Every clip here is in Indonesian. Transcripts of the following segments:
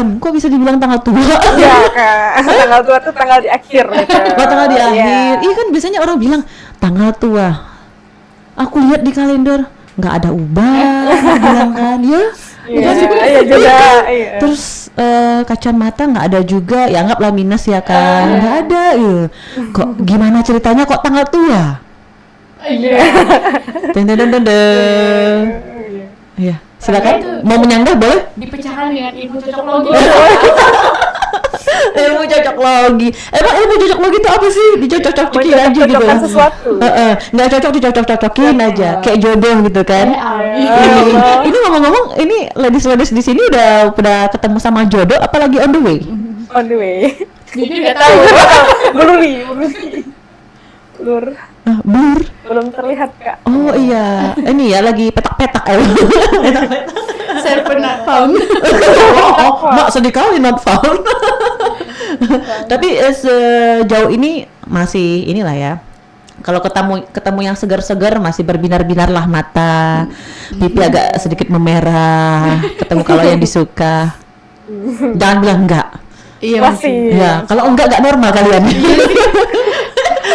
heran, kok bisa dibilang tanggal tua? Iya Kak, tanggal tua tuh tanggal di akhir gitu. Oh, tanggal di akhir. Iya. Iya kan biasanya orang bilang tanggal tua. Aku lihat di kalender nggak ada ubah, bilang kan, ya. Iya juga. Iya. Terus kacamata nggak ada juga, ya anggaplah minus ya kan, nggak ada. Iya. Kok gimana ceritanya kok tanggal tua? Iya. Deng deng deng deng deng. Iya, silakan. Mau menyanggah boleh? Dipecahkan dengan ilmu cocok logi. Ilmu cocok logi. Emang ilmu cocok logi itu apa sih? Dicocok-cocokin aja gitu. Mencocok-cocokkan sesuatu. Nggak cocok dicocok-cocokin aja, kayak jodoh gitu kan. Ini ngomong-ngomong, ini ladies di sini udah ketemu sama jodoh, apalagi on the way? On the way. Jadi nggak tahu. Blur. Blur. Belum terlihat Kak. Oh iya, ini ya lagi petak-petak ya. Server not found. Mak sedih kali not found. Tapi sejauh ini masih inilah ya. Kalau ketemu yang segar-segar masih berbinar-binar lah mata, pipi agak sedikit memerah. Ketemu kalau yang disuka, jangan bilang enggak. Iya Masih. Ya, kalau enggak normal kalian.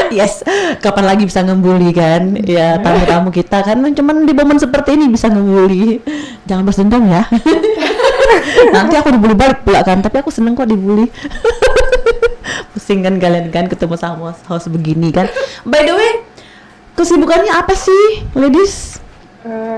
Yes, kapan lagi bisa ngebully kan? Ya tamu-tamu kita kan cuman di momen seperti ini bisa ngebully. Jangan bersendam ya. Nanti aku dibully balik pula kan, tapi aku seneng kok dibully. Pusing kan kalian kan ketemu sama host begini kan. By the way, kesibukannya apa sih, ladies?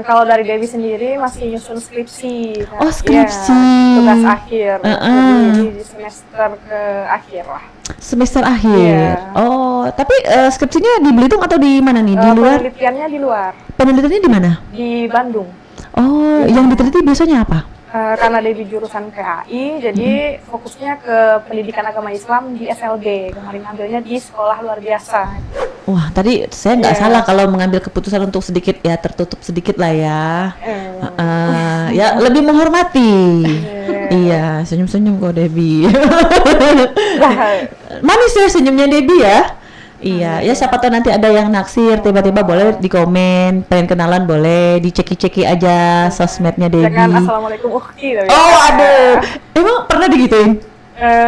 Kalau dari Debbie sendiri masih nyusun skripsi. Kak. Oh, skripsi. Ya, tugas akhir. Jadi di semester ke akhir lah. Semester akhir. Iya. Oh, tapi skripsinya di Belitung atau di mana nih? Di luar? Penelitiannya di luar. Penelitiannya di mana? Di Bandung. Oh, yang diteliti biasanya apa? Karena Debbie jurusan PAI, jadi fokusnya ke pendidikan agama Islam di SLB. Kemarin ambilnya di sekolah luar biasa. Wah, tadi saya nggak salah kalau mengambil keputusan untuk sedikit ya tertutup sedikit lah ya. Ya lebih menghormati. Iya, senyum-senyum kok Debbie. Manis ya senyumnya Debbie ya. Iya, ya siapa tahu nanti ada yang naksir, tiba-tiba boleh di komen, pengen kenalan boleh, diceki-ceki aja sosmednya Debbie. Jangan assalamualaikum ukti. Oh, aduh. Emang pernah digituin?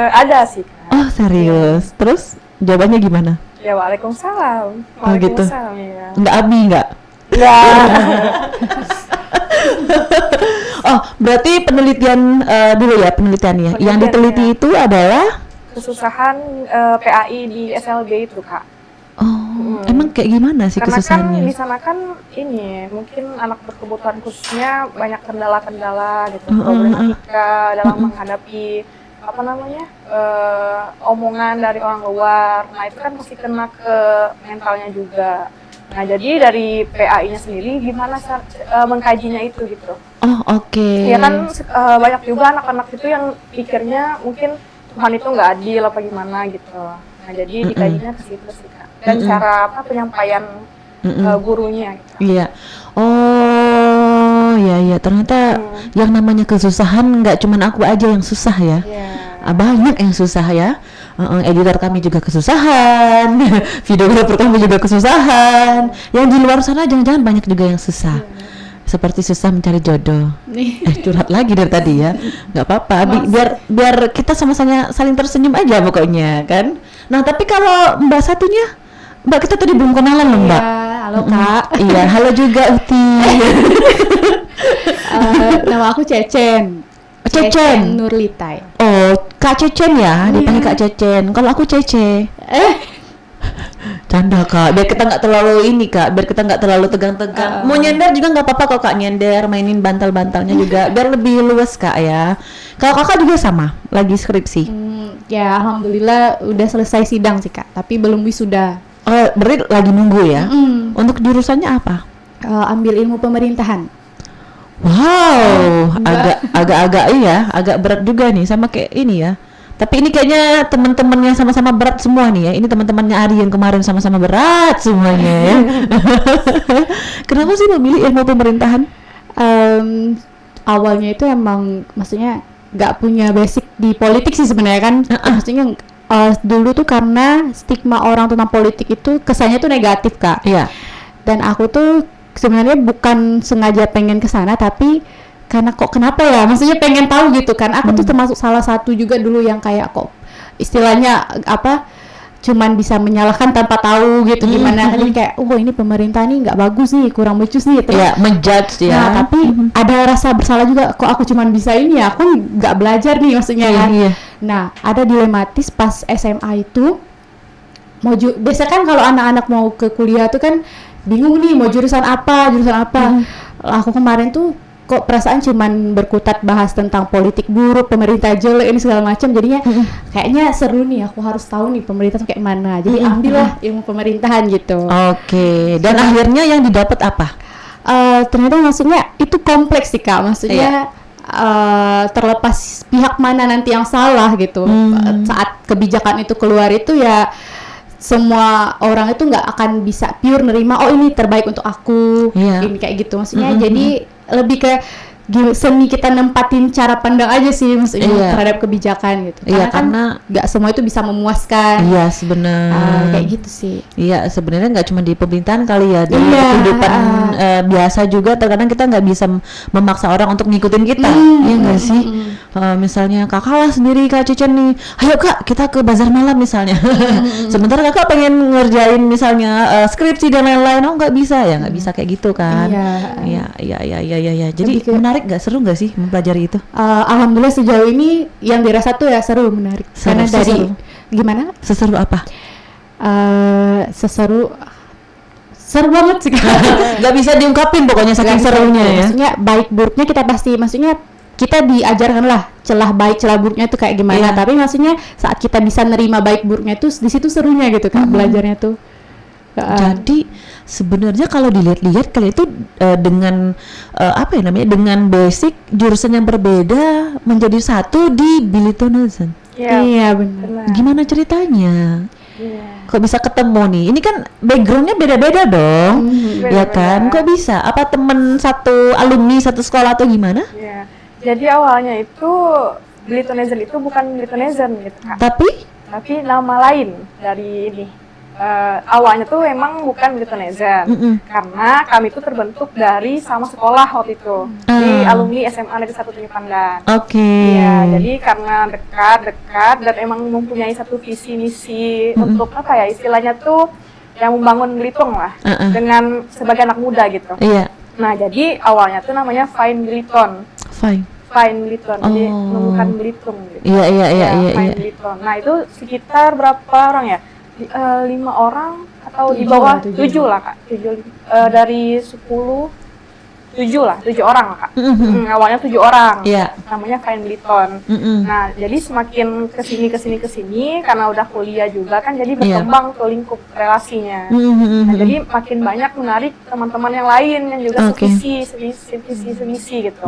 Ada sih. Kak. Oh, serius. Terus jawabannya gimana? Ya waalaikumsalam. Oh, gitu. Waalaikumsalam ya. Nggak abi nggak? Enggak. Oh, berarti penelitian dulu ya penelitiannya. Yang diteliti itu adalah kesusahan PAI di SLB itu Kak. Oh, emang kayak gimana sih Karena kesusahannya? kan di sana kan ini mungkin anak berkebutuhan khususnya banyak kendala-kendala gitu, problematika dalam menghadapi apa namanya omongan dari orang luar. Nah itu kan pasti kena ke mentalnya juga. Nah jadi dari PAI-nya sendiri gimana mengkajinya itu gitu. Oh oke. Ya kan banyak juga anak-anak itu yang pikirnya mungkin Tuhan itu nggak adil apa gimana gitu. Nah jadi dikajinya ke situ sih Kak. Dan cara apa penyampaian gurunya gitu. Iya. Oh ya ternyata yang namanya kesusahan nggak cuman aku aja yang susah ya. Banyak yang susah ya. Editor kami juga kesusahan, videografer kami juga kesusahan. Yang di luar sana jangan-jangan banyak juga yang susah. Seperti susah mencari jodoh. Curhat lagi dari tadi ya. Nggak apa-apa, biar kita sama-sama saling tersenyum aja pokoknya kan. Nah tapi kalau Mbak satunya, Mbak kita tadi belum kenalan loh Mbak. Halo Kak. Iya, halo juga Uti. Nama aku Cecen. Cecen Nurlitai. Oh, Kak Cecen ya, dipanggil Kak Cecen. Kalau aku Cece. Canda Kak, biar kita nggak terlalu ini Kak, biar kita nggak terlalu tegang-tegang. Mau nyender juga nggak apa-apa kok Kak, nyender, mainin bantal-bantalnya juga, biar lebih luas Kak ya. Kalau Kakak juga sama, lagi skripsi. Ya alhamdulillah udah selesai sidang sih Kak, tapi belum wisuda. Oh, berarti lagi nunggu ya. Untuk jurusannya apa? Ambil ilmu pemerintahan. Wow, agak-agak iya, agak berat juga nih, sama kayak ini ya. Tapi ini kayaknya teman-teman yang sama-sama berat semua nih ya. Ini teman-temannya Ari yang kemarin sama-sama berat semuanya ya. Kenapa sih memilih ilmu pemerintahan? Awalnya itu emang maksudnya nggak punya basic di politik sih sebenarnya kan. Maksudnya dulu tuh karena stigma orang tentang politik itu kesannya tuh negatif Kak. Iya. Dan aku tuh sebenarnya bukan sengaja pengen ke sana, tapi karena kok kenapa ya, maksudnya pengen tahu gitu kan. Aku tuh termasuk salah satu juga dulu yang kayak kok istilahnya apa, cuman bisa menyalahkan tanpa tahu gitu gimana. Jadi kayak ini pemerintah nih nggak bagus nih, kurang becus nih terus menjudge ya. Nah, tapi ada rasa bersalah juga, kok aku cuman bisa ini ya, aku nggak belajar nih maksudnya kan. Nah, ada dilematis pas SMA itu biasa kan kalau anak-anak mau ke kuliah tuh kan bingung nih mau jurusan apa. Aku kemarin tuh kok perasaan cuman berkutat bahas tentang politik buruk, pemerintah jelek ini segala macam, jadinya kayaknya seru nih, aku harus tahu nih pemerintah tuh kayak mana. Jadi ambillah ilmu pemerintahan gitu. Oke. Dan akhirnya yang didapat apa? Ternyata maksudnya itu kompleks sih Kak, maksudnya terlepas pihak mana nanti yang salah gitu. Saat kebijakan itu keluar itu ya semua orang itu nggak akan bisa pure nerima ini terbaik untuk aku, ini kayak gitu maksudnya. Jadi lebih ke seni kita nempatin cara pandang aja sih maksudnya terhadap kebijakan gitu. Karena nggak semua itu bisa memuaskan. Iya sebenarnya. Kayak gitu sih. Iya sebenarnya nggak cuma di pemerintahan kali ya, di kehidupan biasa juga terkadang kita nggak bisa memaksa orang untuk ngikutin kita. Iya nggak sih? Misalnya kakak lah sendiri, Kak Cicen nih, ayo Kak kita ke bazar malam misalnya. Sementara kakak pengen ngerjain misalnya skripsi dan lain-lain, nggak bisa ya, nggak bisa kayak gitu kan. Iya. Jadi menarik nggak, seru nggak sih mempelajari itu? Alhamdulillah sejauh ini yang dirasa tuh ya seru, menarik. Karena dari gimana? Seseru apa? Seru banget sih. Nggak bisa diungkapin pokoknya saking serunya ya. Maksudnya baik buruknya kita pasti, maksudnya kita diajarkan lah celah baik celah buruknya itu kayak gimana. Tapi maksudnya saat kita bisa nerima baik buruknya itu di situ serunya gitu Kak, belajarnya tuh. Jadi sebenarnya kalau dilihat-lihat kali itu dengan dengan basic jurusan yang berbeda menjadi satu di Bilitonosen. Iya benar. Gimana ceritanya? Kok bisa ketemu nih? Ini kan backgroundnya beda-beda dong, ya kan? Kok bisa? Apa temen satu alumni satu sekolah atau gimana? Jadi awalnya itu Bilitonosen itu bukan Bilitonosen gitu Kak. Tapi nama lain dari ini. Awalnya tuh emang bukan Bilitonosen, karena kami itu terbentuk dari sama sekolah waktu itu di alumni SMA Negeri 1 Tanjung Pandan. Iya, jadi karena dekat dan emang mempunyai satu visi misi untuk apa ya istilahnya tuh yang membangun Belitung lah dengan sebagai anak muda gitu. Nah jadi awalnya tuh namanya Fine Beliton. Fine Beliton, jadi menemukan Belitung gitu. Fine Beliton. Nah itu sekitar berapa orang ya? 5 orang atau di bawah 7 lah Kak, 7 dari 10, 7 orang lah Kak. Awalnya 7 orang, namanya Fine Beliton. Nah jadi semakin kesini karena udah kuliah juga kan, jadi berkembang tuh lingkup relasinya. Nah jadi makin banyak menarik teman-teman yang lain yang juga sevisi gitu.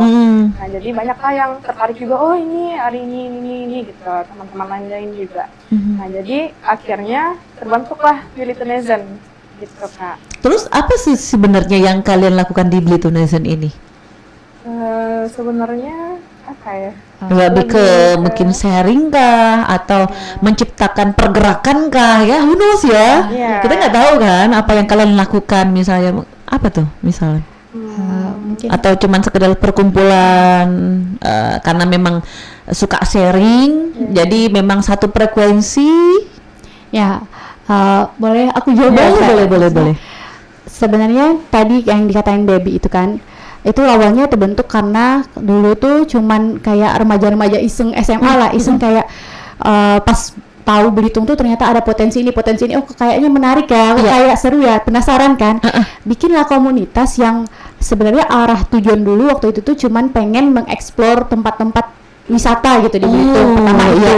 Nah jadi banyak lah yang tertarik juga, ini hari ini gitu, teman-teman lain juga. Nah jadi akhirnya terbentuklah Bilitonosen gitu Kak. Terus apa sih sebenarnya yang kalian lakukan di Bilitonosen ini? Sebenarnya apa ya? Lebih ke mungkin sharing kah atau menciptakan pergerakan kah ya? Who knows ya? Kita nggak tahu kan apa yang kalian lakukan, misalnya apa tuh misalnya? Mungkin. Atau cuman sekedar perkumpulan karena memang suka sharing, jadi memang satu frekuensi. Boleh aku jawab? Boleh. Sebenarnya tadi yang dikatain Debbie itu kan, itu awalnya terbentuk karena dulu tuh cuman kayak remaja-remaja iseng SMA lah, iseng kayak pas tahu Belitung tuh ternyata ada potensi ini, kayaknya menarik ya, kayak seru ya, penasaran kan, bikinlah komunitas yang sebenarnya arah tujuan dulu waktu itu tuh cuman pengen mengeksplor tempat-tempat wisata gitu di Belitung pertama itu.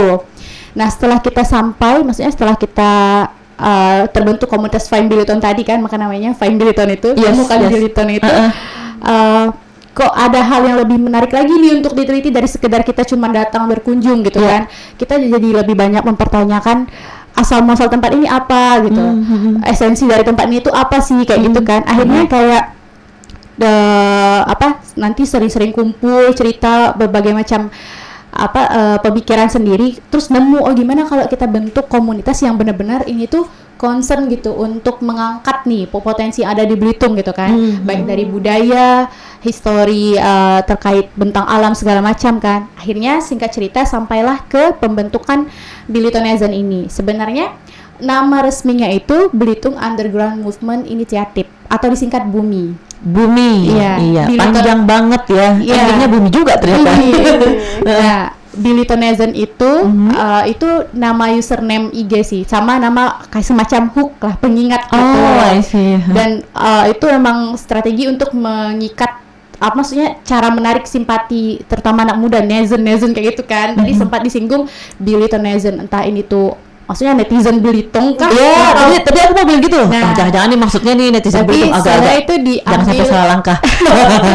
Nah setelah kita setelah kita terbentuk komunitas Fine Beliton tadi kan, maka namanya Fine Beliton itu, Beliton itu, kok ada hal yang lebih menarik lagi nih untuk diteliti dari sekedar kita cuma datang berkunjung gitu kan. Kita jadi lebih banyak mempertanyakan asal muasal tempat ini apa gitu, esensi dari tempat ini itu apa sih kayak gitu kan. Akhirnya kayak nanti sering-sering kumpul cerita berbagai macam pemikiran sendiri, terus nemu gimana kalau kita bentuk komunitas yang benar-benar ini tuh concern gitu untuk mengangkat nih potensi yang ada di Belitung gitu kan, baik dari budaya, histori terkait bentang alam segala macam kan. Akhirnya singkat cerita sampailah ke pembentukan Bilitonezen ini. Sebenarnya nama resminya itu Belitung Underground Movement Initiative atau disingkat BUMI. Iya, panjang banget ya. Endingnya bumi juga ternyata. Nah, Bilitonezen itu itu nama username IG sih, sama nama kayak semacam hook lah, pengingat gitu. I see. Dan itu memang strategi untuk mengikat maksudnya cara menarik simpati terutama anak muda, nezen kayak gitu kan. Tadi sempat disinggung Bilitonezen, entah ini tuh maksudnya netizen Belitung kah? Iya, tadi aku mau bilang gitu. Jangan-jangan nih maksudnya nih netizen Belitung agak-agak itu jangan sampai salah langkah.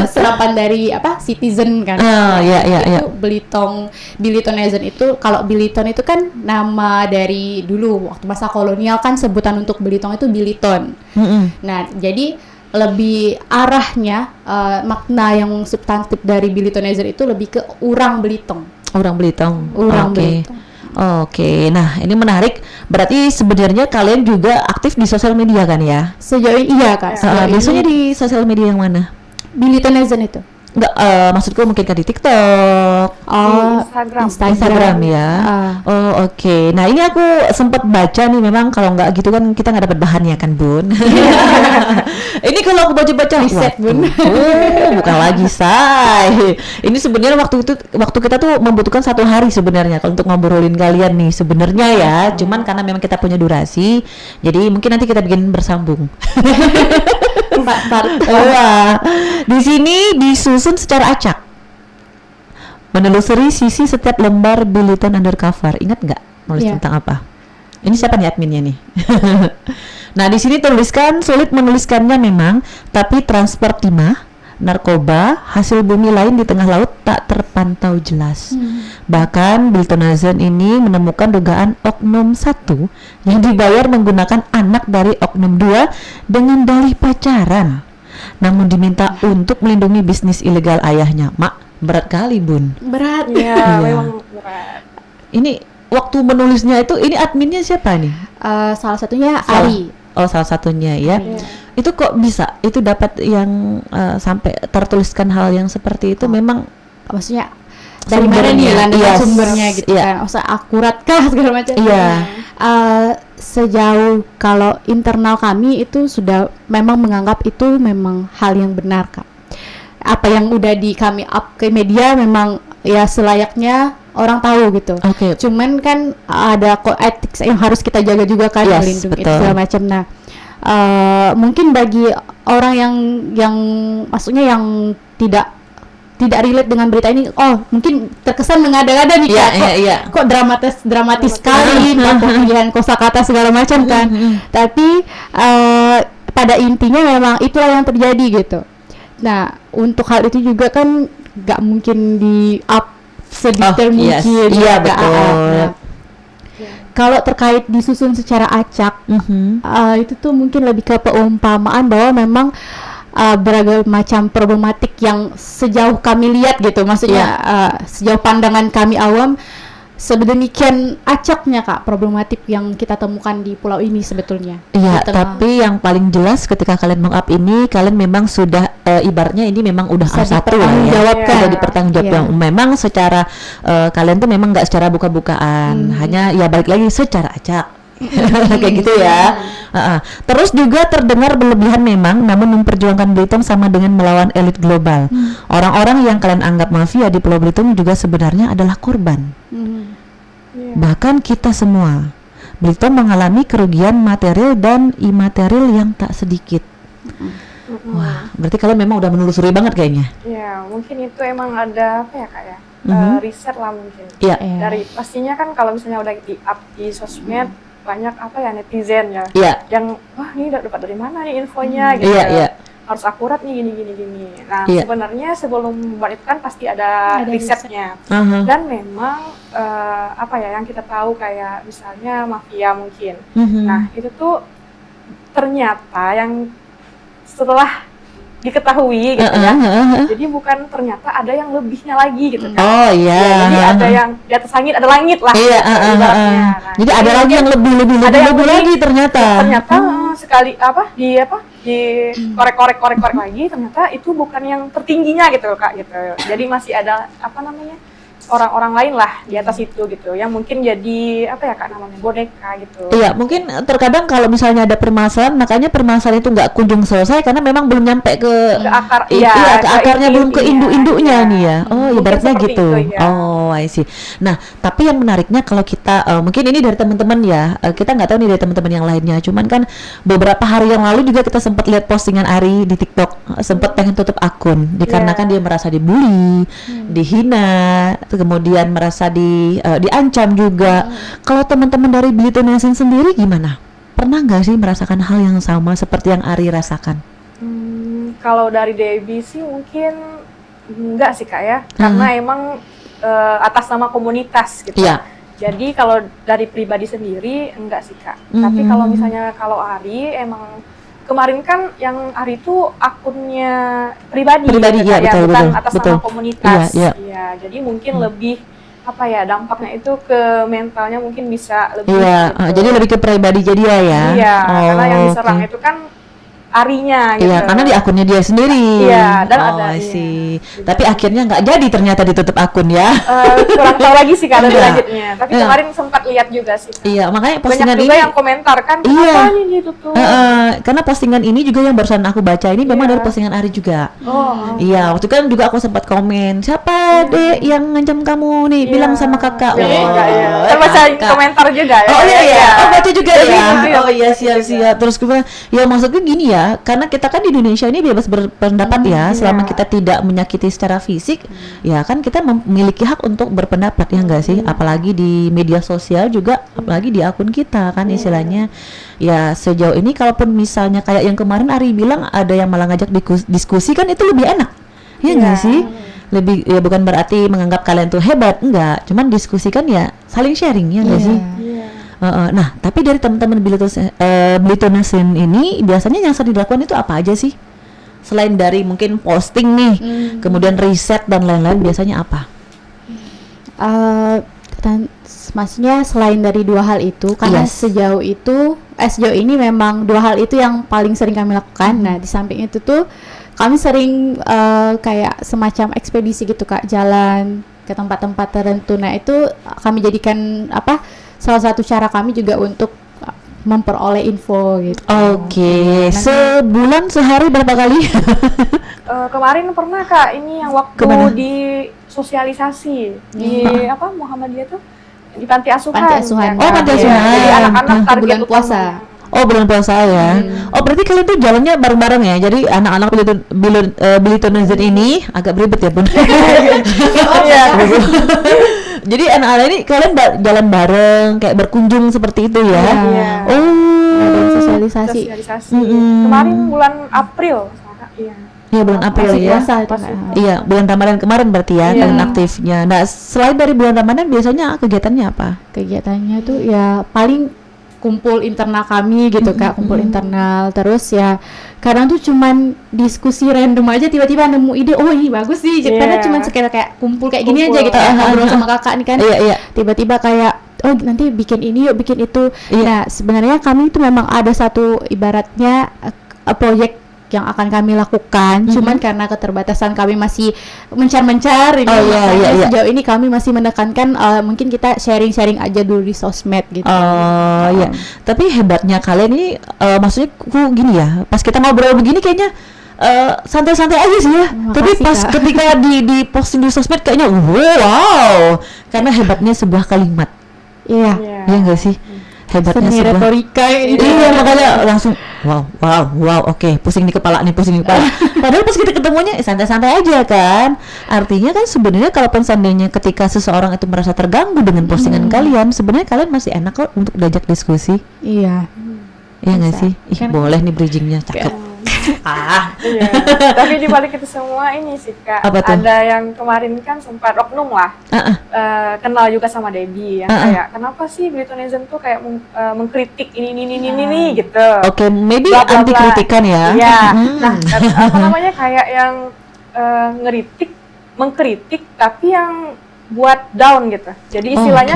Serapan dari citizen kan. Itu Bilitonezen itu, kalau Biliton itu kan nama dari dulu waktu masa kolonial kan, sebutan untuk Belitung itu Biliton. Nah, jadi lebih arahnya makna yang substantif dari Bilitonezen itu lebih ke urang Belitung. Belitung. Oke, nah ini menarik. Berarti sebenarnya kalian juga aktif di sosial media kan ya? Sejauh ini iya Kak. Biasanya di sosial media yang mana? Bilitonezen itu. Enggak, maksudku mungkin di TikTok, Instagram ya. Oke. Nah ini aku sempat baca nih, memang kalau nggak gitu kan kita nggak dapat bahannya kan Bun. Ini kalau aku baca-baca riset Bun. Bukan lagi say. Ini sebenarnya waktu kita tuh membutuhkan 1 hari sebenarnya kalau untuk ngobrolin kalian nih sebenarnya ya. Cuman karena memang kita punya durasi, jadi mungkin nanti kita bikin bersambung. Di sini disusun secara acak, menelusuri sisi setiap lembar Biliton Undercover. Ingat nggak nulis tentang apa? Ini siapa nih adminnya nih? Nah di sini tuliskan, sulit menuliskannya memang, tapi transfer timah, narkoba, hasil bumi lain di tengah laut tak terpantau jelas. Bahkan Bilitonezen ini menemukan dugaan oknum 1 yang dibayar menggunakan anak dari oknum 2 dengan dalih pacaran, namun diminta untuk melindungi bisnis ilegal ayahnya. Mak, berat kali Bun. Berat ya, memang berat. Ini waktu menulisnya itu, ini adminnya siapa nih? Salah satunya Ari. Salah satunya ya. Itu kok bisa? Itu dapat yang sampai tertuliskan hal yang seperti itu, memang maksudnya dari mana nih landasan sumbernya gitu kan? Maksudnya akurat kah segala macam? Sejauh kalau internal kami itu sudah memang menganggap itu memang hal yang benar Kak. Apa yang udah kami up ke media memang ya selayaknya orang tahu gitu. Cuman kan ada etik yang harus kita jaga juga kan, melindungi segala macam. Nah, mungkin bagi orang yang maksudnya yang tidak relate dengan berita ini, mungkin terkesan mengada-ngada nih kok dramatis sekali, pemilihan kosakata segala macam kan. Tapi pada intinya memang itulah yang terjadi gitu. Nah, untuk hal itu juga kan nggak mungkin di up sedetail mungkin. Iya betul. Kalau terkait disusun secara acak, itu tuh mungkin lebih ke peumpamaan bahwa memang beragam macam problematik yang sejauh kami lihat gitu, maksudnya sejauh pandangan kami awam, sedemikian acaknya Kak problematik yang kita temukan di pulau ini sebetulnya. Tapi yang paling jelas ketika kalian meng-up ini, kalian memang sudah ibaratnya ini memang udah A1 lah ya, sudah dipertanggungjawabkan. Memang secara kalian tuh memang nggak secara buka-bukaan, hanya ya balik lagi secara acak. Kayak gitu ya. Terus juga terdengar berlebihan memang, namun memperjuangkan Belitung sama dengan melawan elit global. Orang-orang yang kalian anggap mafia di Pulau Belitung juga sebenarnya adalah korban. Bahkan kita semua. Belitung mengalami kerugian material dan imaterial yang tak sedikit. Wah, berarti kalian memang udah menelusuri banget kayaknya. Ya, mungkin itu emang ada apa ya Kak ya? Riset lah mungkin. Dari pastinya kan kalau misalnya udah di-up di sosmed, banyak apa ya netizen ya, yang wah ini dapat dari mana nih infonya gitu, harus akurat nih gini. Nah sebenarnya sebelum membuat itu kan pasti ada risetnya, dan memang apa ya yang kita tahu kayak misalnya mafia mungkin, nah itu tuh ternyata yang setelah diketahui gitu ya. Jadi bukan ternyata ada yang lebihnya lagi gitu kan. Oh iya. Ya, jadi ada yang di atas langit ada langit lah. Iya, ibaratnya. Nah, jadi ada lagi yang lebih lagi ternyata. Ternyata sekali di korek lagi ternyata itu bukan yang tertingginya gitu Kak gitu. Jadi masih ada orang-orang lain lah di atas itu gitu yang mungkin jadi Kak namanya boneka gitu. Iya, mungkin terkadang kalau misalnya ada permasalahan, makanya permasalahan itu nggak kunjung selesai karena memang belum nyampe ke akar, ke akarnya, belum ke induk-induknya nih ya. Oh, ibaratnya gitu. Itu, ya. Oh, I see. Nah, tapi yang menariknya kalau kita mungkin ini dari teman-teman ya, kita nggak tahu nih dari teman-teman yang lainnya. Cuman kan beberapa hari yang lalu juga kita sempat lihat postingan Ari di TikTok, sempat pengen tutup akun dikarenakan dia merasa dibully, dihina, kemudian merasa diancam juga. Kalau teman-teman dari Bilito Nation sendiri gimana? Pernah nggak sih merasakan hal yang sama seperti yang Ari rasakan? Kalau dari Debbie sih mungkin enggak sih Kak ya, karena emang atas nama komunitas gitu. Iya. Jadi kalau dari pribadi sendiri enggak sih Kak. Tapi kalau misalnya kalau Ari emang kemarin kan yang Ari itu akunnya pribadi gitu, ya, betul, bukan betul, atas betul. nama komunitas. Iya. Iya, jadi mungkin lebih dampaknya itu ke mentalnya mungkin bisa lebih. Iya, gitu. jadi lebih ke pribadi jadi ya. Iya, karena yang diserang itu kan Arinya gitu. Iya, karena di akunnya dia sendiri. Iya, dan ada. Sih. Tapi akhirnya nggak jadi ternyata ditutup akun ya. Kurang tahu lagi sih kalau Iya. selanjutnya. Tapi kemarin sempat lihat juga sih. Iya, makanya Banyak postingan juga ini. yang komentar kan, Iya. kenapa ini ditutup? Karena postingan ini juga yang barusan aku baca ini memang dari postingan Ari juga. Oh. Iya, waktu kan juga aku sempat komen, siapa dek yang ngancam kamu nih, bilang sama kakak. Saya baca komentar juga ya. Oh iya, oh baca juga Jadi ya. gitu ya, Oh iya, siap. Terus gue, ya maksudnya gini ya, karena kita kan di Indonesia ini bebas berpendapat ya, selama kita tidak menyakiti secara fisik, ya kan kita memiliki hak untuk berpendapat ya enggak sih? Apalagi di media sosial juga, apalagi di akun kita kan istilahnya. Ya sejauh ini kalaupun misalnya kayak yang kemarin Ari bilang ada yang malah ngajak diskusi kan itu lebih enak. Ya enggak sih? Lebih ya bukan berarti menganggap kalian tuh hebat, enggak. Cuman diskusi kan ya saling sharing ya enggak sih? Nah, tapi dari teman-teman Bilito Nation ini biasanya yang sering dilakukan itu apa aja sih? Selain dari mungkin posting nih, kemudian riset dan lain-lain, biasanya apa? Maksudnya selain dari dua hal itu, karena sejauh ini memang dua hal itu yang paling sering kami lakukan. Nah, di samping itu tuh kami sering kayak semacam ekspedisi gitu Kak, jalan ke tempat-tempat tertentu. Nah, itu kami jadikan salah satu cara kami juga untuk memperoleh info gitu. Oke. Sebulan sehari berapa kali? Kemarin pernah Kak, ini yang waktu Kemana? di sosialisasi di Muhammadiyah tuh di panti asuhan. Panti asuhan. Ya, Oh, panti kan? asuhan. Jadi anak-anak target bulan puasa. utamanya. Oh, bulan puasa ya. Oh, berarti kalian tuh jalannya bareng-bareng ya. Jadi anak-anak Bilito Nation ini agak beribet ya, Bun. Iya. Jadi anak-anak ini kalian jalan bareng, kayak berkunjung seperti itu ya. Iya. Oh, Sosialisasi. Kemarin bulan April, Kak. Iya. Iya, bulan April Masih ya. puasa itu, Kak. Iya, bulan Ramadan kemarin berarti ya, Iya. kalian aktifnya. Nah, selain dari bulan Ramadan biasanya kegiatannya apa? Kegiatannya tuh ya paling kumpul internal kami gitu Kak, kumpul internal. Terus ya kadang tuh cuman diskusi random aja, tiba-tiba nemu ide, oh ini bagus sih. Karena cuman sekedar kayak kumpul kayak gini aja gitu, ngobrol sama kakak nih kan. Iya. Tiba-tiba kayak oh nanti bikin ini yuk, bikin itu. Nah, sebenarnya kami itu memang ada satu ibaratnya proyek yang akan kami lakukan, cuman karena keterbatasan kami masih mencar-mencar ini, iya. sejauh ini kami masih menekankan mungkin kita sharing-sharing aja dulu di sosmed gitu. Oh iya, tapi hebatnya kalian ini, maksudnya gini ya, pas kita ngobrol begini kayaknya santai-santai aja sih ya. Tapi pas Kak, ketika di posting di sosmed kayaknya wow, karena hebatnya sebuah kalimat. Iya nggak sih? Hebatnya seni sebuah retorika gitu. Iya, makanya langsung wow, oke, pusing di kepala. Padahal pas kita ketemunya santai-santai aja kan. Artinya kan sebenarnya kalaupun seandainya ketika seseorang itu merasa terganggu dengan postingan kalian, sebenarnya kalian masih enak kok untuk diajak diskusi. Iya. Iya nggak sih? Boleh nih bridgingnya, cakep. Iya. Tapi di balik itu semua ini sih Kak, Apa tuh? ada yang kemarin kan sempat oknum lah, kenal juga sama Debbie yang kayak kenapa sih Britonizen tuh kayak mengkritik ini gitu. Oke, maybe Bla, bla, anti bla. kritikan ya. Iya. Nah, apa namanya kayak yang mengkritik tapi yang buat down gitu. Jadi istilahnya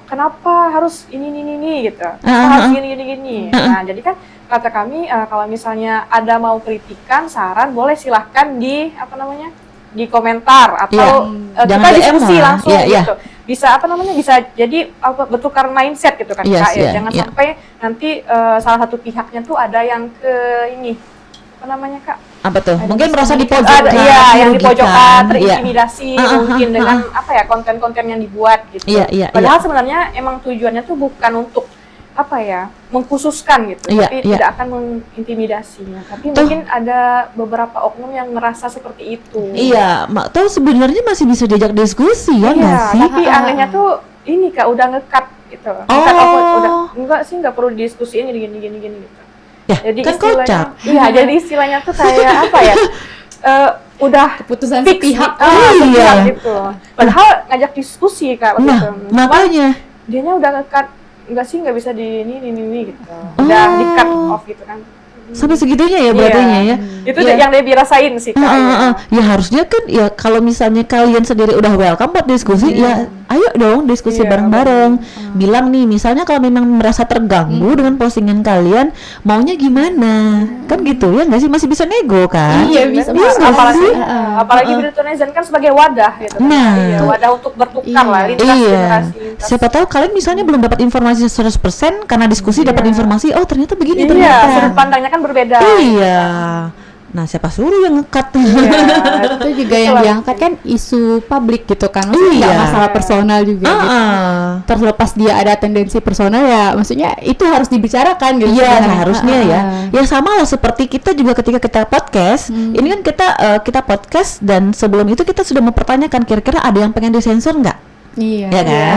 kenapa harus ini gitu. Kenapa harus gini. Nah, jadi kan kata kami kalau misalnya ada mau kritikan, saran boleh silahkan di di komentar atau kita diskusi langsung gitu. Bisa bisa jadi bertukar mindset gitu kan Kak ya. Jangan sampai nanti salah satu pihaknya tuh ada yang ke ini Kak? Apa tuh? Mungkin merasa dipojokkan. Yang dipojokkan, terintimidasi mungkin dengan konten-konten yang dibuat gitu. Padahal sebenarnya emang tujuannya tuh bukan untuk mengkhususkan gitu, tapi tidak akan mengintimidasinya. Tapi mungkin ada beberapa oknum yang merasa seperti itu. Iya, tuh sebenarnya masih bisa diajak diskusi ya nggak sih? Tapi anehnya tuh ini Kak udah nge-cut gitu. Nggak perlu diskusiin gini gitu. Ya, jadi kan kocak. Iya, jadi istilahnya tuh kayak udah keputusan fix pihak. Gitu. Padahal ngajak diskusi Kak waktu itu. Makanya dianya udah nge-cut, nggak bisa di ini gitu. Udah di-cut off gitu kan. Sampai segitunya ya berarti ya. Itu yang Debbie rasain sih Kak. Ya harusnya kan ya kalau misalnya kalian sendiri udah welcome buat diskusi ya ayo dong diskusi bareng-bareng. Bilang nih misalnya kalau memang merasa terganggu dengan postingan kalian maunya gimana. Kan gitu ya nggak sih, masih bisa nego kan? Iya bisa. Apalagi Britonizen kan sebagai wadah gitu kan. Wadah untuk bertukar lah lintas generasi. Siapa tahu kalian misalnya belum dapat informasi 100% karena diskusi dapat informasi ternyata begini ternyata. Sudut pandangnya kan berbeda. Iya. Nah, siapa suruh yang nge-cut? Itu juga yang diangkat kan isu publik gitu kan. Maksudnya nggak masalah personal juga gitu. Terlepas dia ada tendensi personal ya, maksudnya itu harus dibicarakan gitu. Iya, harusnya ya. Ya sama lah seperti kita juga ketika kita podcast. Ini kan kita podcast dan sebelum itu kita sudah mempertanyakan kira-kira ada yang pengen disensor nggak? Iya. Ya kan.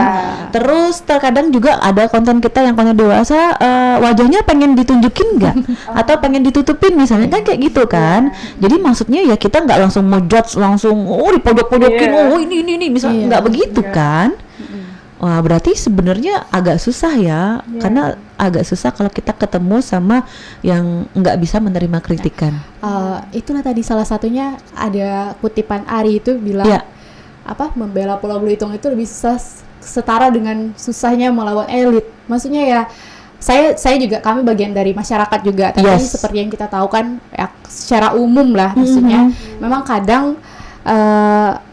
Terus terkadang juga ada konten kita yang konten dewasa wajahnya pengen ditunjukin nggak atau pengen ditutupin misalnya kan kayak gitu kan. Jadi maksudnya ya kita nggak langsung mau judge langsung dipojok-pojokin ini misalnya nggak begitu kan. Wah berarti sebenarnya agak susah ya karena agak susah kalau kita ketemu sama yang nggak bisa menerima kritikan. Itulah tadi salah satunya ada kutipan Ari itu bilang membela Pulau Belitung itu lebih susah setara dengan susahnya melawan elit. Maksudnya ya saya juga kami bagian dari masyarakat juga, tapi seperti yang kita tahu kan ya, secara umum lah maksudnya memang kadang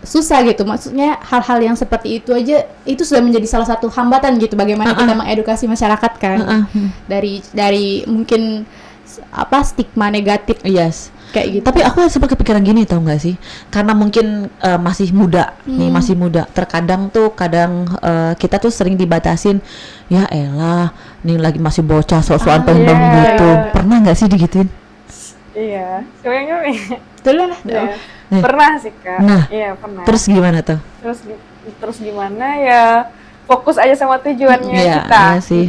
susah gitu. Maksudnya hal-hal yang seperti itu aja itu sudah menjadi salah satu hambatan gitu bagaimana kita mengedukasi masyarakat kan. Dari mungkin stigma negatif. Kayak gitu. Tapi aku sempat kepikiran gini tau nggak sih, karena mungkin masih muda nih, masih muda. Terkadang tuh kita tuh sering dibatasin, ya elah, nih lagi masih bocah sok-sokan pengen gitu. Pernah nggak sih digituin? Iya, sebenarnya pernah sih Kak. Iya pernah. Terus gimana tuh? Terus gimana ya? Fokus aja sama tujuannya kita. Iya sih.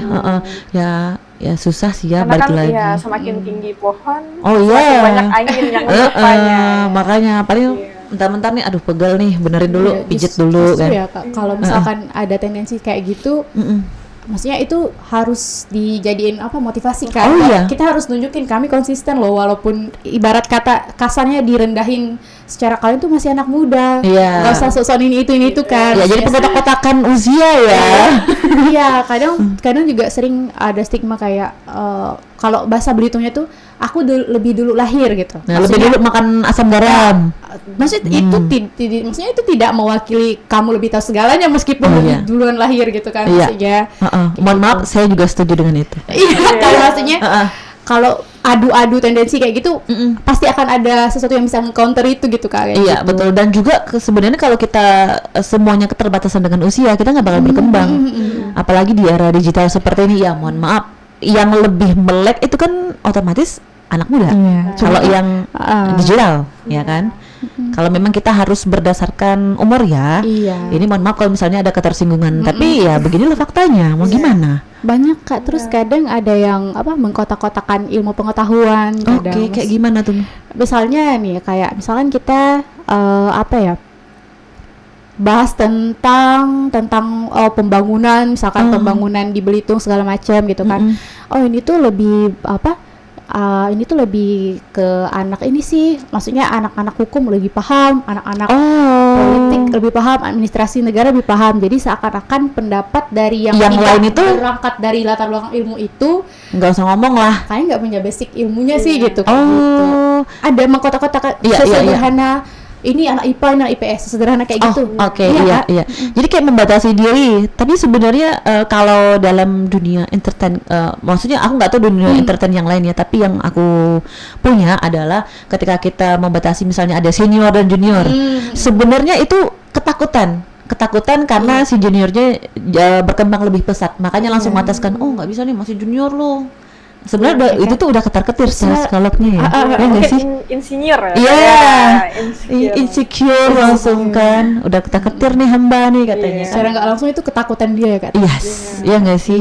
Ya susah sih ya balik lagi. Iya, semakin tinggi pohon, semakin banyak angin yang menepanya. Makanya paling bentar-bentar nih, aduh pegel nih, benerin dulu, pijet dulu kan. Ya, kalau misalkan ada tendensi kayak gitu, maksudnya itu harus dijadiin motivasi kan. Kita harus nunjukin kami konsisten loh, walaupun ibarat kata kasarnya direndahin secara kalian tuh masih anak muda. Gak usah sok-sok ini itu kan. Ya jadi pengkotak-kotakan usia ya. Iya, kadang juga sering ada stigma kayak kalau bahasa Belitungnya tuh aku lebih dulu lahir gitu. Nah, lebih dulu makan asam garam. Maksudnya maksudnya itu tidak mewakili kamu lebih tahu segalanya meskipun lebih duluan lahir gitu kan maksudnya. Mohon maaf, saya juga setuju dengan itu. Iya, kalau maksudnya kalau adu-adu tendensi kayak gitu pasti akan ada sesuatu yang bisa nge-counter itu gitu Kak. Iya gitu. Betul, dan juga sebenarnya kalau kita semuanya keterbatasan dengan usia kita nggak bakal berkembang. Apalagi di era digital seperti ini ya mohon maaf, yang lebih melek itu kan otomatis anak muda. Kalau yang digital ya kan. Kalau memang kita harus berdasarkan umur ya. Ini mohon maaf kalau misalnya ada ketersinggungan, tapi ya beginilah faktanya. Mau gimana? Banyak Kak, terus kadang ada yang mengkotak-kotakan ilmu pengetahuan. Oke, kayak gimana tuh? Misalnya nih kayak misalkan kita bahas tentang pembangunan, misalkan pembangunan di Belitung segala macam gitu kan. Oh ini tuh lebih ini tuh lebih ke anak ini sih, maksudnya anak-anak hukum lebih paham, anak-anak politik lebih paham, administrasi negara lebih paham. Jadi seakan-akan pendapat dari yang lain itu berangkat dari latar belakang ilmu itu nggak usah ngomong lah, kayaknya nggak punya basic ilmunya sih gitu. Oh, gitu. Ada mengkotak-kotakan sesederhana. Ini anak IPA, ini anak IPS, sederhana kayak gitu. Oke, iya. Jadi kayak membatasi diri. Tapi sebenarnya kalau dalam dunia entertain, maksudnya aku nggak tahu dunia entertain yang lain ya. Tapi yang aku punya adalah ketika kita membatasi, misalnya ada senior dan junior. Sebenarnya itu ketakutan karena si juniornya berkembang lebih pesat. Makanya langsung mengataskan, oh nggak bisa nih, masih junior loh. Sebenarnya itu tuh udah ketar-ketir secara psikolognya ya. Ya nggak sih? Insinyur ya. Iya. Insecure langsung kan. Udah ketar-ketir nih hamba nih katanya. Secara nggak langsung itu ketakutan dia ya Kak. Iya nggak sih?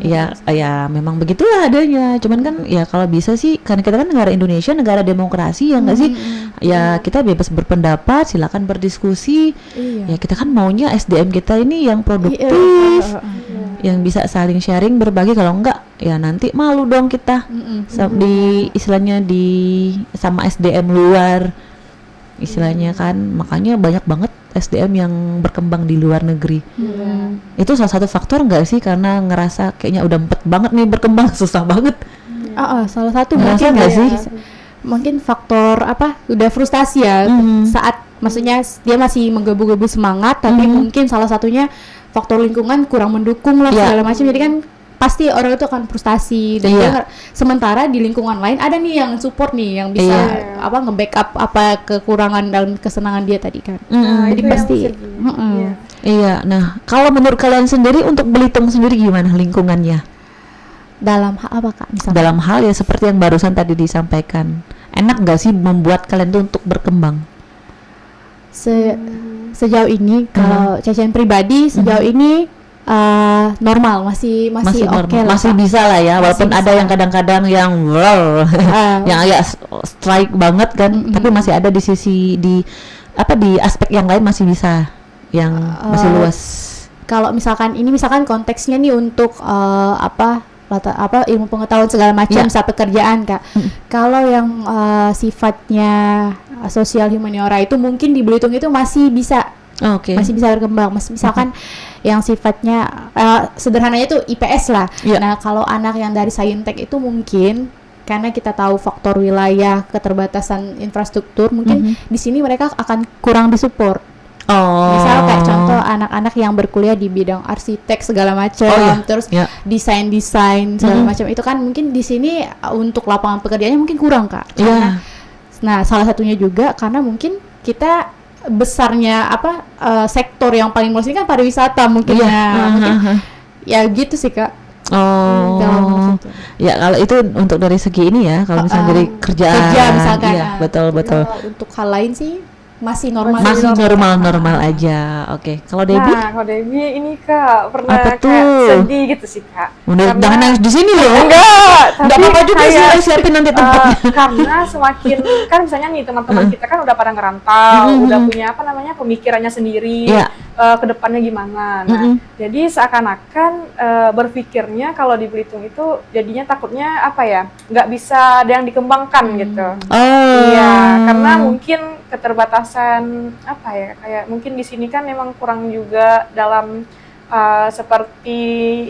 Iya. Ya memang begitulah adanya. Cuman kan ya kalau bisa sih, karena kita kan negara Indonesia, negara demokrasi ya nggak sih? Ya kita bebas berpendapat, silakan berdiskusi. Ya kita kan maunya SDM kita ini yang produktif. Yang bisa saling sharing, berbagi. Kalau enggak ya nanti malu dong kita di istilahnya sama SDM luar istilahnya kan. Makanya banyak banget SDM yang berkembang di luar negeri. Itu salah satu faktor enggak sih, karena ngerasa kayaknya udah empet banget nih berkembang, susah banget. Salah satu ngerasa mungkin enggak sih? Mungkin faktor udah frustasi ya saat maksudnya dia masih menggebu-gebu semangat, tapi mungkin salah satunya faktor lingkungan kurang mendukung lah segala macam. Jadi kan pasti orang itu akan frustasi dan dia sementara di lingkungan lain ada nih yang support nih, yang bisa nge-backup apa kekurangan dalam kesenangan dia tadi kan. Jadi pasti Nah, kalau menurut kalian sendiri untuk Belitung sendiri gimana lingkungannya? Dalam hal apa Kak? Misalnya? Dalam hal ya seperti yang barusan tadi disampaikan. Enak nggak sih membuat kalian tuh untuk berkembang? Sejauh ini kalau Cecen pribadi sejauh ini normal, masih oke lah, masih bisa lah ya, walaupun ada yang kadang-kadang yang yang agak strike banget kan, tapi masih ada di sisi di aspek yang lain masih bisa, yang masih luas. Kalau misalkan konteksnya nih untuk ilmu pengetahuan segala macam saat pekerjaan Kak. Kalau yang sifatnya sosial humaniora itu mungkin di Belitung itu masih bisa. Masih bisa berkembang. Misalkan yang sifatnya sederhananya itu IPS lah. Nah, kalau anak yang dari Saintek itu mungkin karena kita tahu faktor wilayah, keterbatasan infrastruktur, mungkin di sini mereka akan kurang disupport. Misal kayak contoh anak-anak yang berkuliah di bidang arsitek segala macam, terus desain segala macam itu kan mungkin di sini untuk lapangan pekerjaannya mungkin kurang Kak. Nah, salah satunya juga karena mungkin kita besarnya sektor yang paling luas ini kan pariwisata mungkin ya gitu sih Kak. Ya kalau itu untuk dari segi ini ya, kalau misalnya dari kerja misalkan betul. Untuk hal lain sih masih normal aja. Oke. Kalau Debbie? Nah, kalau Debbie ini Kak pernah kayak sedih gitu sih Kak. Jangan nangis di sini loh. Enggak apa-apa juga sih, siapin nanti tempatnya. Karena semakin kan misalnya nih teman-teman kita kan udah pada ngerantau, udah punya pemikirannya sendiri, ke depannya gimana. Nah, jadi seakan-akan berpikirnya kalau di Belitung itu jadinya takutnya nggak bisa ada yang dikembangkan gitu. Iya, karena mungkin keterbatasan kayak mungkin di sini kan memang kurang juga dalam seperti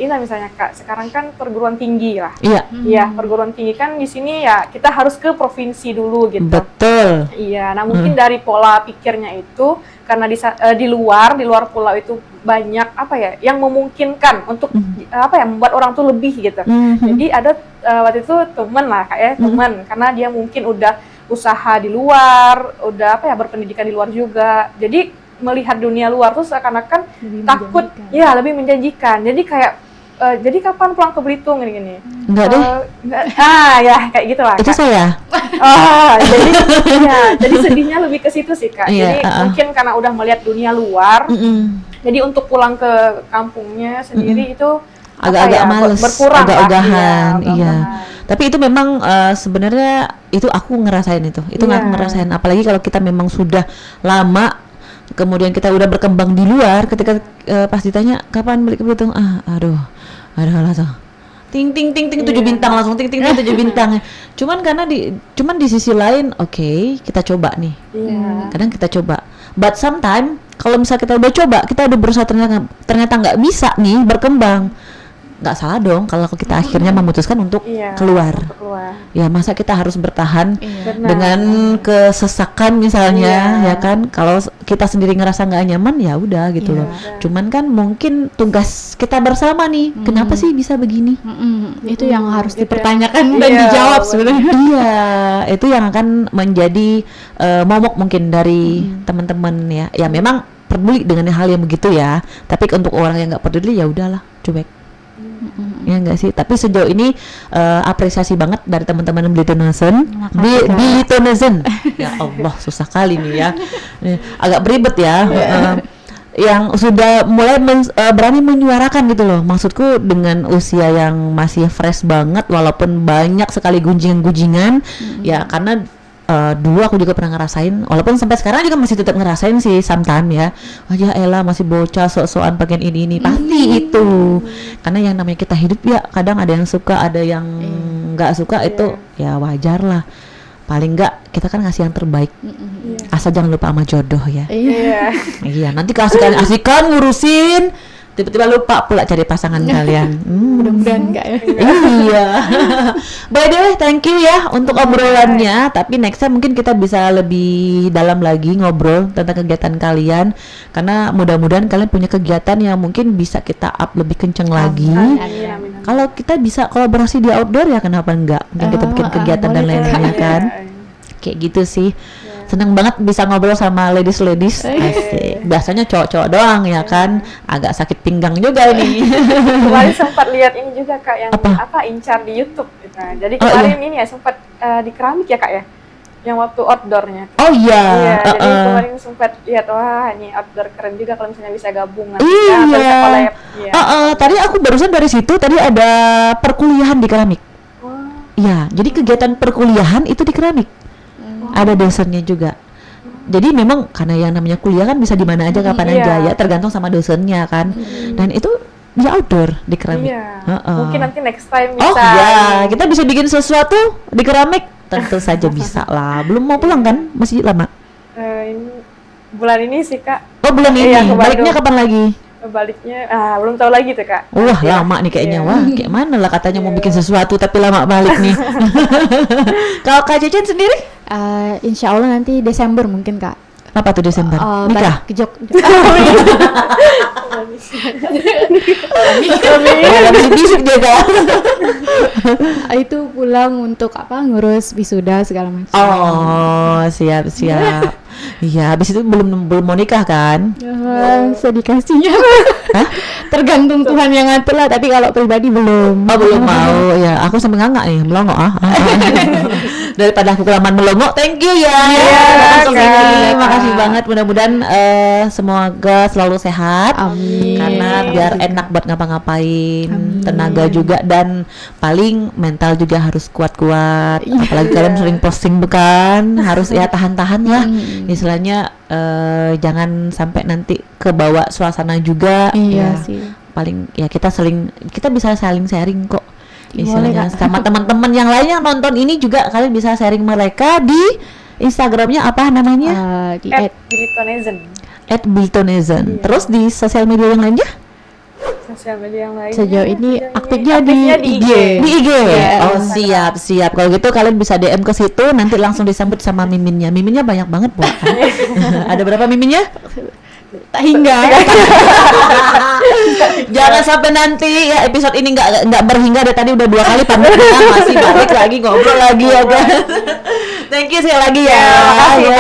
ini misalnya Kak, sekarang kan perguruan tinggi lah. Iya, perguruan tinggi kan di sini ya kita harus ke provinsi dulu gitu. Betul. Iya, nah mungkin dari pola pikirnya itu karena di luar pulau itu banyak yang memungkinkan untuk membuat orang tuh lebih gitu. Jadi ada waktu itu teman lah Kak teman, karena dia mungkin udah usaha di luar, udah berpendidikan di luar juga. Jadi melihat dunia luar tuh seakan-akan takut, lebih menjanjikan. Jadi kayak jadi kapan pulang ke Belitung gini? Enggak deh. Ya kayak gitulah. Itu Kak. saya. Jadi sedihnya lebih ke situ sih Kak. Jadi mungkin karena udah melihat dunia luar. Jadi untuk pulang ke kampungnya sendiri itu agak-agak males, berkurang agak lah, ugahan, iya. ugahan. Tapi itu memang sebenarnya itu aku ngerasain itu Iya. ngerasain. Apalagi kalau kita memang sudah lama, kemudian kita udah berkembang di luar, ketika pas ditanya kapan balik ke Belitung, aduh langsung ting ting ting ting 7 bintang langsung ting ting ting 7 bintang. Cuman di sisi lain, oke, kita coba nih. Iya. Kadang kita coba. But sometimes kalau misal kita udah coba, kita udah berusaha ternyata nggak bisa nih berkembang. Nggak salah dong kalau kita akhirnya memutuskan untuk keluar. Untuk keluar. Ya masa kita harus bertahan Benar. dengan kesesakan misalnya, ya kan? Kalau kita sendiri ngerasa nggak nyaman, ya udah gitu loh. Cuman kan mungkin tugas kita bersama nih, kenapa sih bisa begini? Itu yang harus dipertanyakan Iya, dan dijawab sebenarnya. Iya, itu yang akan menjadi momok mungkin dari teman-teman ya. Ya memang peduli dengan hal yang begitu ya. Tapi untuk orang yang nggak peduli, ya udahlah, cuek. Ya enggak sih, tapi sejauh ini apresiasi banget dari teman-teman Bilitonezen. Bilitonezen. Ya Allah, susah kali nih ya. Agak beribet ya. Yang sudah mulai berani menyuarakan gitu loh. Maksudku dengan usia yang masih fresh banget, walaupun banyak sekali gunjingan-gunjingan, ya karena dulu aku juga pernah ngerasain, walaupun sampai sekarang juga masih tetap ngerasain sih sometimes ya. Ya elah masih bocah sok-sokan pengen ini pasti itu. Karena yang namanya kita hidup ya kadang ada yang suka, ada yang nggak suka, itu ya wajar lah. Paling nggak kita kan ngasih yang terbaik. Asal jangan lupa sama jodoh ya. Iya, nanti keasikan ngurusin, tiba-tiba lupa pula cari pasangan kalian. Mudah-mudahan enggak ya. Iya. By the way, thank you ya untuk obrolannya. Tapi next time mungkin kita bisa lebih dalam lagi ngobrol tentang kegiatan kalian. Karena mudah-mudahan kalian punya kegiatan yang mungkin bisa kita up lebih kenceng lagi. Amin. Kalau kita bisa kolaborasi di outdoor ya kenapa enggak? Mungkin kita bikin kegiatan dan lain-lainnya kan. Kayak gitu sih. Seneng banget bisa ngobrol sama ladies. Asik. Biasanya cowok-cowok doang ya kan. Agak sakit pinggang juga ini. Kemarin sempat lihat ini juga Kak yang Incar di YouTube gitu. Jadi kemarin ini ya sempat di keramik ya Kak ya. Yang waktu outdoornya. Oh iya. Jadi kemarin sempat lihat, wah ini outdoor keren juga kalau misalnya bisa gabung. Iya. Tadi aku barusan dari situ tadi ada perkuliahan di keramik. Iya, jadi kegiatan perkuliahan itu di keramik. Ada dosennya juga. Jadi memang karena yang namanya kuliah kan bisa di mana aja kapan aja ya, tergantung sama dosennya kan. Dan itu di outdoor di keramik. Mungkin nanti next time bisa. Oh iya, kita bisa bikin sesuatu di keramik. Tentu saja bisa lah. Belum mau pulang kan? Masih lama. Ini bulan ini sih Kak. Oh bulan ini. Baliknya kapan lagi? Baliknya belum tahu lagi tuh Kak. Wah lama nih kayaknya. Wah kayak mana lah katanya mau bikin sesuatu tapi lama balik nih. Kalau Kak Cecen sendiri? Insya Allah nanti Desember mungkin Kak. Apa tuh Desember? Nikah? Ke Jogja. Bisik dia Kak. Itu pulang untuk ngurus wisuda segala macam. Oh siap. Iya, habis itu belum mau nikah kan? Sedikasinya. Tergantung Tuhan yang ngatur lah, tapi kalau pribadi belum. Oh belum mau ya, aku sampai nganga nih, melongo daripada aku kelamaan melongo. Thank you ya. Makasih banget, mudah-mudahan semoga selalu sehat. Amin. Karena biar enak buat ngapa-ngapain, tenaga juga dan paling mental juga harus kuat-kuat. Apalagi kalian sering posting bukan, harus ya tahan-tahan lah. Istilahnya jangan sampai nanti kebawa suasana juga. Iya sih. Paling ya kita bisa saling sharing kok. Istilahnya sama teman-teman yang lainnya nonton ini juga kalian bisa sharing mereka di Instagramnya apa namanya? Di @Bilitonezen. @Bilitonezen. Terus di sosial media yang lainnya? Sosial media yang lainnya. Sejauh ini aktifnya di IG. Di IG. Oh siap. Kalau gitu kalian bisa DM ke situ, nanti langsung disambut sama miminnya. Miminnya banyak banget buat kan? Ada berapa miminnya? Hingga. Jangan sampai nanti ya episode ini nggak berhingga dari tadi udah 2 kali pamit masih balik lagi ngobrol lagi ya kan. Thank you sekali lagi ya. Makasih.